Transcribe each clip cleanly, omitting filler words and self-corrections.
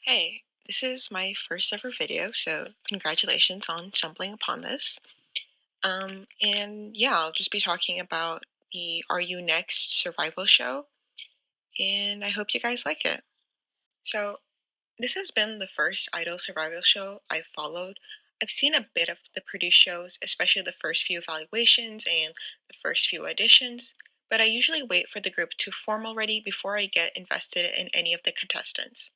Hey, this is my first ever video, so congratulations on stumbling upon this. And yeah, I'll just be talking about the RUNext survival show, and I hope you guys like it. So, this has been the first idol survival show I've followed. I've seen a bit of the produced shows, especially the first few evaluations and the first few auditions, but I usually wait for the group to form already before I get invested in any of the contestants.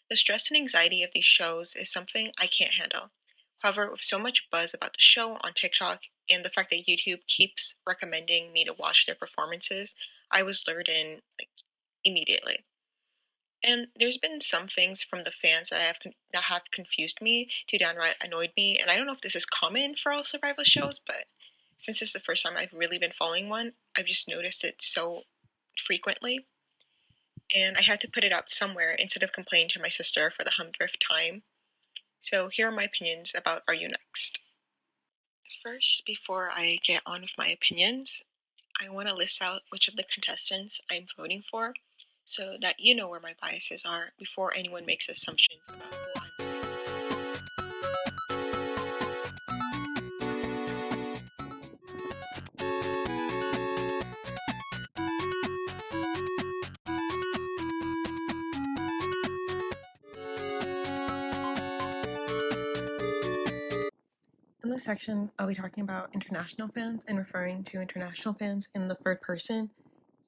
The stress and anxiety of these shows is something I can't handle. However, with so much buzz about the show on TikTok and the fact that YouTube keeps recommending me to watch their performances, I was lured in immediately. And there's been some things from the fans that have confused me to downright annoyed me, and I don't know if this is common for all survival shows, but since it's the first time I've really been following one, I've just noticed it so frequently and I had to put it out somewhere instead of complaining to my sister for the 100th time. So here are my opinions about Are You Next? First, before I get on with my opinions, I want to list out which of the contestants I'm voting for so that you know where my biases are before anyone makes assumptions about who I'm In this section, I'll be talking about international fans and referring to international fans in the third person.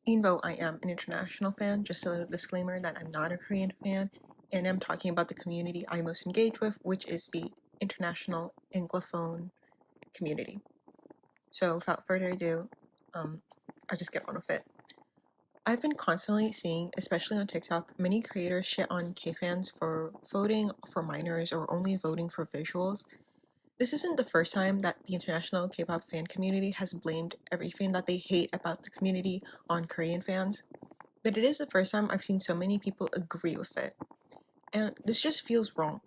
Even though I am an international fan, just a little disclaimer that I'm not a Korean fan, and I'm talking about the community I most engage with, which is the international Anglophone community. So without further ado, I'll just get on with it. I've been constantly seeing, especially on TikTok, many creators shit on K-fans for voting for minors or only voting for visuals. This isn't the first time that the international K-pop fan community has blamed everything that they hate about the community on Korean fans, but it is the first time I've seen so many people agree with it. And this just feels wrong.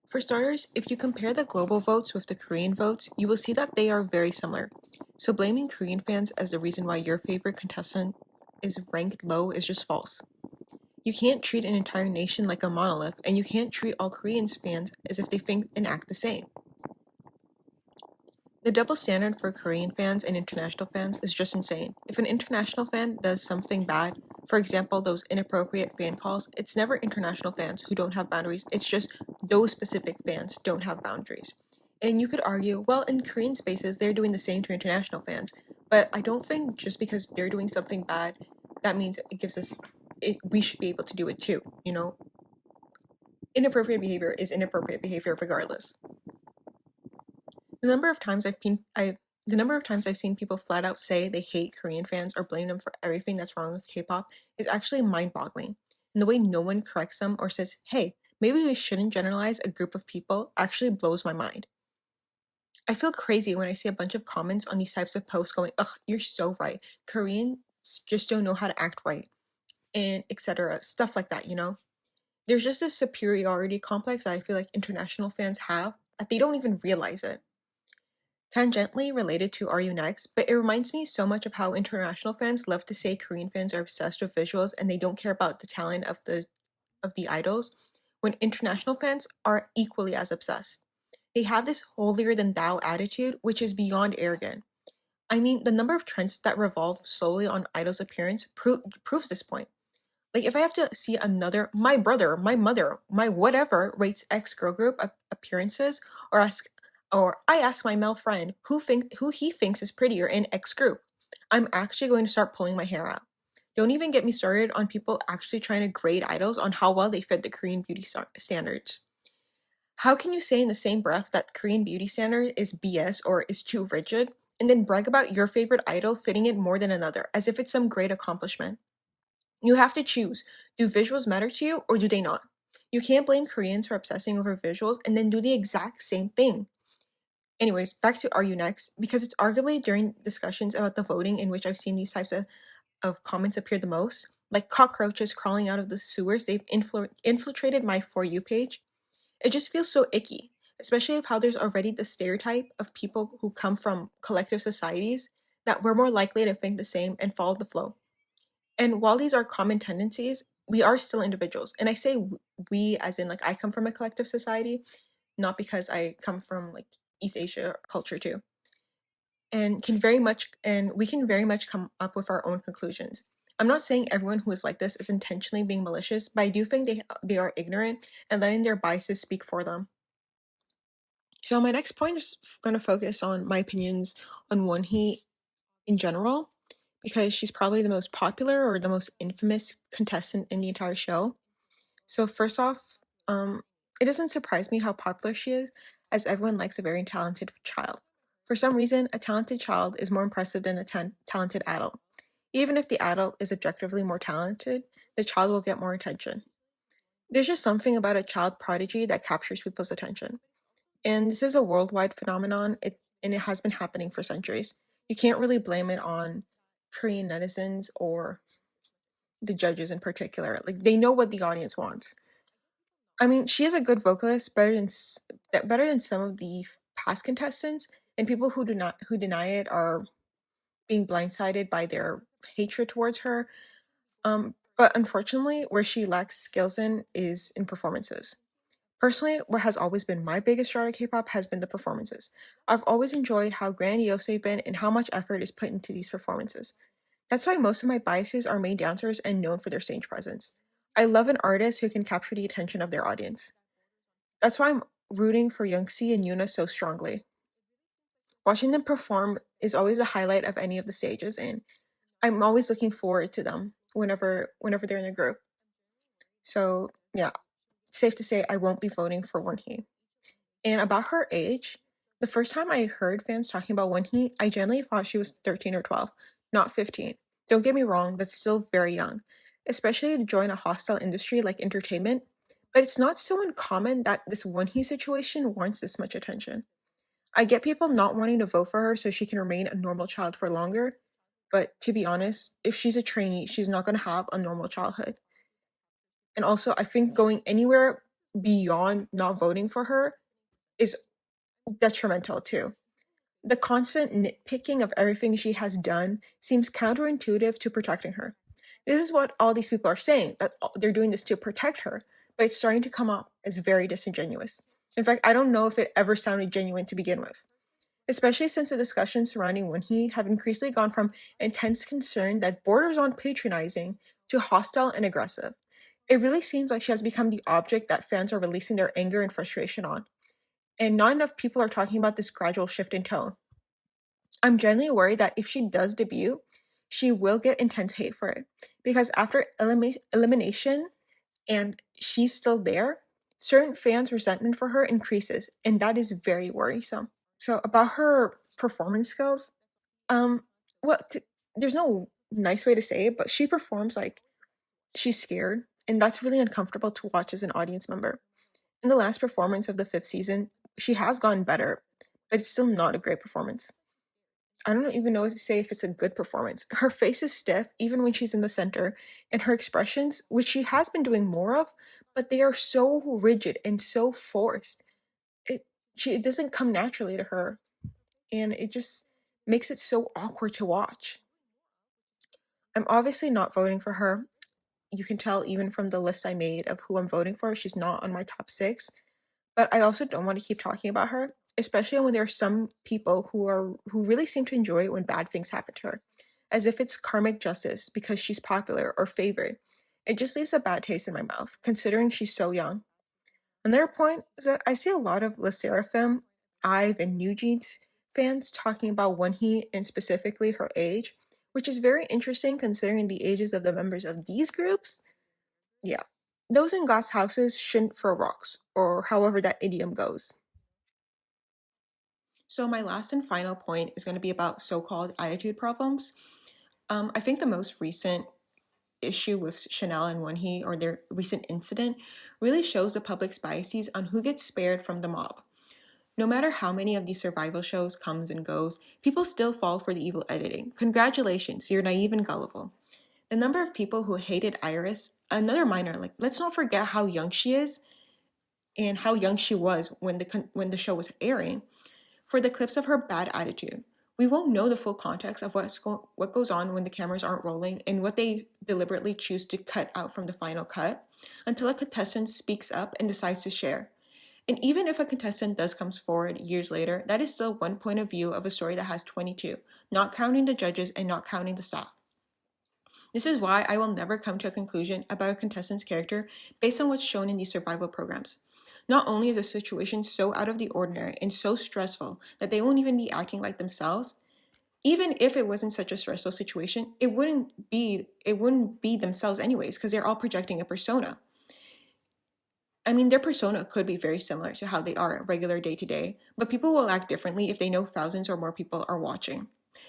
For starters, if you compare the global votes with the Korean votes, you will see that they are very similar. So blaming Korean fans as the reason why your favorite contestant is ranked low is just false. You can't treat an entire nation like a monolith, and you can't treat all Korean fans as if they think and act the same. The double standard for Korean fans and international fans is just insane. If an international fan does something bad, for example, those inappropriate fan calls, it's never international fans who don't have boundaries, it's just those specific fans don't have boundaries. And you could argue, well, in Korean spaces, they're doing the same to international fans, but I don't think just because they're doing something bad, that means it gives us, we should be able to do it too, you know? Inappropriate behavior is inappropriate behavior regardless. The number of times I've seen people flat out say they hate Korean fans or blame them for everything that's wrong with K-pop is actually mind-boggling. And the way no one corrects them or says, hey, maybe we shouldn't generalize a group of people actually blows my mind. I feel crazy when I see a bunch of comments on these types of posts going, ugh, you're so right. Koreans just don't know how to act right, and etc. Stuff like that, you know? There's just this superiority complex that I feel like international fans have that they don't even realize it. Tangentially related to Are You Next, but it reminds me so much of how international fans love to say Korean fans are obsessed with visuals and they don't care about the talent of the idols, when international fans are equally as obsessed. They have this holier than thou attitude, which is beyond arrogant. I mean, the number of trends that revolve solely on idols' appearance proves this point. Like, if I have to see another, my brother, my mother, my whatever rates X girl group appearances, or I ask my male friend who he thinks is prettier in X group, I'm actually going to start pulling my hair out. Don't even get me started on people actually trying to grade idols on how well they fit the Korean beauty standards. How can you say in the same breath that Korean beauty standard is BS or is too rigid, and then brag about your favorite idol fitting it more than another, as if it's some great accomplishment? You have to choose. Do visuals matter to you or do they not? You can't blame Koreans for obsessing over visuals and then do the exact same thing. Anyways, back to Are You Next? Because it's arguably during discussions about the voting in which I've seen these types of comments appear the most, like cockroaches crawling out of the sewers they've infiltrated my For You page. It just feels so icky, especially of how there's already the stereotype of people who come from collective societies that we're more likely to think the same and follow the flow. And while these are common tendencies, we are still individuals. And I say we as in like I come from a collective society, not because I come from like East Asia culture too. And we can very much come up with our own conclusions. I'm not saying everyone who is like this is intentionally being malicious, but I do think they are ignorant and letting their biases speak for them. So my next point is going to focus on my opinions on Wonhee in general, because she's probably the most popular or the most infamous contestant in the entire show. So first off, it doesn't surprise me how popular she is, as everyone likes a very talented child. For some reason, a talented child is more impressive than a talented adult. Even if the adult is objectively more talented, the child will get more attention. There's just something about a child prodigy that captures people's attention. And this is a worldwide phenomenon, and it has been happening for centuries. You can't really blame it on Korean netizens or the judges in particular. Like, they know what the audience wants. I mean, she is a good vocalist, better than some of the past contestants, and people who deny it are being blindsided by their hatred towards her. But unfortunately, where she lacks skills in is in performances. Personally, what has always been my biggest draw to K-pop has been the performances. I've always enjoyed how grandiose they've been and how much effort is put into these performances. That's why most of my biases are main dancers and known for their stage presence. I love an artist who can capture the attention of their audience. That's why I'm rooting for Youngsi and Yuna so strongly. Watching them perform is always a highlight of any of the stages, and I'm always looking forward to them whenever they're in a group. So yeah, safe to say I won't be voting for Wonhee. And about her age, the first time I heard fans talking about Wonhee, I generally thought she was 13 or 12, not 15. Don't get me wrong, that's still very young, especially to join a hostile industry like entertainment. But it's not so uncommon that this Wonhee situation warrants this much attention. I get people not wanting to vote for her so she can remain a normal child for longer, but to be honest, if she's a trainee, she's not going to have a normal childhood. And also, I think going anywhere beyond not voting for her is detrimental too. The constant nitpicking of everything she has done seems counterintuitive to protecting her. This is what all these people are saying, that they're doing this to protect her, but it's starting to come up as very disingenuous. In fact, I don't know if it ever sounded genuine to begin with. Especially since the discussions surrounding Wonhee have increasingly gone from intense concern that borders on patronizing to hostile and aggressive. It really seems like she has become the object that fans are releasing their anger and frustration on, and not enough people are talking about this gradual shift in tone. I'm genuinely worried that if she does debut, she will get intense hate for it, because after elimination and she's still there, certain fans' resentment for her increases, and that is very worrisome. So about her performance skills, um, well, there's no nice way to say it, but she performs like she's scared, and that's really uncomfortable to watch as an audience member. In the last performance of the fifth season, she has gotten better, but it's still not a great performance. I don't even know what to say if it's a good performance. Her face is stiff, even when she's in the center, and her expressions, which she has been doing more of, but they are so rigid and so forced. It doesn't come naturally to her, and it just makes it so awkward to watch. I'm obviously not voting for her. You can tell even from the list I made of who I'm voting for, she's not on my top 6. But I also don't want to keep talking about her, especially when there are some people who really seem to enjoy it when bad things happen to her, as if it's karmic justice because she's popular or favored. It just leaves a bad taste in my mouth, considering she's so young. Another point is that I see a lot of Le Sserafim, IVE, and New Jeans fans talking about Wonhee and specifically her age, which is very interesting considering the ages of the members of these groups. Yeah, those in glass houses shouldn't throw rocks, or however that idiom goes. So my last and final point is going to be about so-called attitude problems. I think the most recent issue with Chanel and Wonhee, or their recent incident, really shows the public's biases on who gets spared from the mob. No matter how many of these survival shows comes and goes, people still fall for the evil editing. Congratulations, you're naive and gullible. The number of people who hated Iris, another minor, like let's not forget how young she is and how young she was when the show was airing, for the clips of her bad attitude. We won't know the full context of what goes on when the cameras aren't rolling and what they deliberately choose to cut out from the final cut until a contestant speaks up and decides to share. And even if a contestant does comes forward years later, that is still one point of view of a story that has 22, not counting the judges and not counting the staff. This is why I will never come to a conclusion about a contestant's character based on what's shown in these survival programs. Not only is a situation so out of the ordinary and so stressful that they won't even be acting like themselves, even if it wasn't such a stressful situation, it wouldn't be themselves anyways, because they're all projecting a persona. I mean, their persona could be very similar to how they are regular day to day, but people will act differently if they know thousands or more people are watching.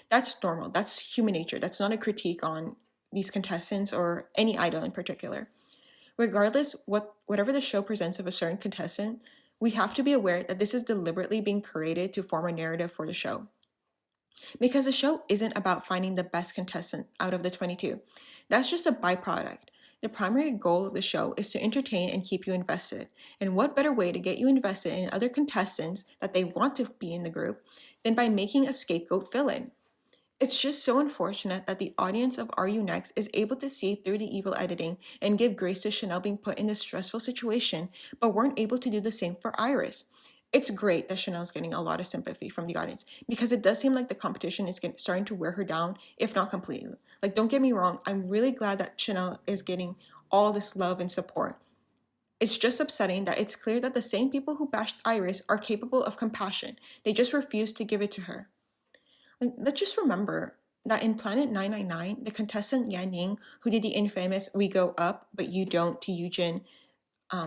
That's normal. That's human nature. That's not a critique on these contestants or any idol in particular. Regardless, whatever the show presents of a certain contestant, we have to be aware that this is deliberately being created to form a narrative for the show. Because the show isn't about finding the best contestant out of the 22. That's just a byproduct. The primary goal of the show is to entertain and keep you invested. And what better way to get you invested in other contestants that they want to be in the group than by making a scapegoat villain? It's just so unfortunate that the audience of RUNext is able to see through the evil editing and give grace to Chanel being put in this stressful situation, but weren't able to do the same for Iris. It's great that Chanel's getting a lot of sympathy from the audience because it does seem like the competition is starting to wear her down, if not completely. Like, don't get me wrong, I'm really glad that Chanel is getting all this love and support. It's just upsetting that it's clear that the same people who bashed Iris are capable of compassion. They just refuse to give it to her. Let's just remember that in Planet 999, the contestant Yan Ning, who did the infamous "We Go Up, But You Don't" to Eugene,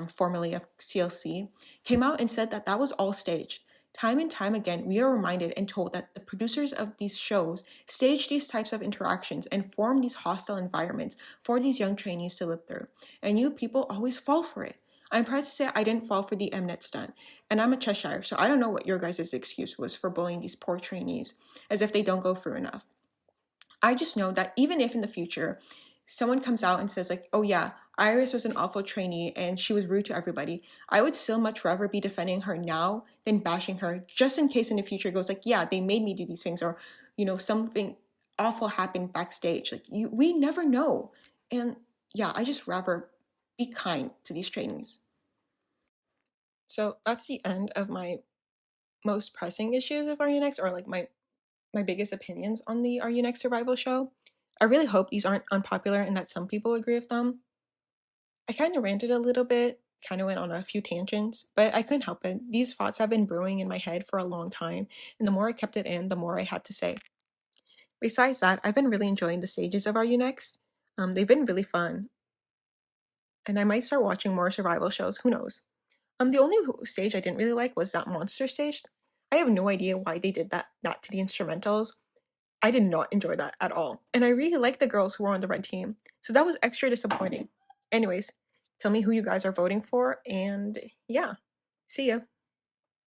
formerly of CLC, came out and said that that was all staged. Time and time again, we are reminded and told that the producers of these shows stage these types of interactions and form these hostile environments for these young trainees to live through. And you people always fall for it. I'm proud to say I didn't fall for the Mnet stunt. And I'm a Cheshire, so I don't know what your guys' excuse was for bullying these poor trainees, as if they don't go through enough. I just know that even if in the future someone comes out and says like, oh yeah, Iris was an awful trainee and she was rude to everybody, I would still much rather be defending her now than bashing her, just in case in the future it goes like, yeah, they made me do these things, or something awful happened backstage. Like, we never know. And yeah, I just rather be kind to these trainees. So that's the end of my most pressing issues of RUNext, or like my biggest opinions on the RUNext survival show. I really hope these aren't unpopular and that some people agree with them. I kind of ranted a little bit, kind of went on a few tangents, but I couldn't help it. These thoughts have been brewing in my head for a long time, and the more I kept it in, the more I had to say. Besides that, I've been really enjoying the stages of RUNext. They've been really fun, and I might start watching more survival shows, who knows. The only stage I didn't really like was that monster stage. I have no idea why they did that to the instrumentals. I did not enjoy that at all. And I really liked the girls who were on the red team. So that was extra disappointing. Anyways, tell me who you guys are voting for, and yeah, see ya.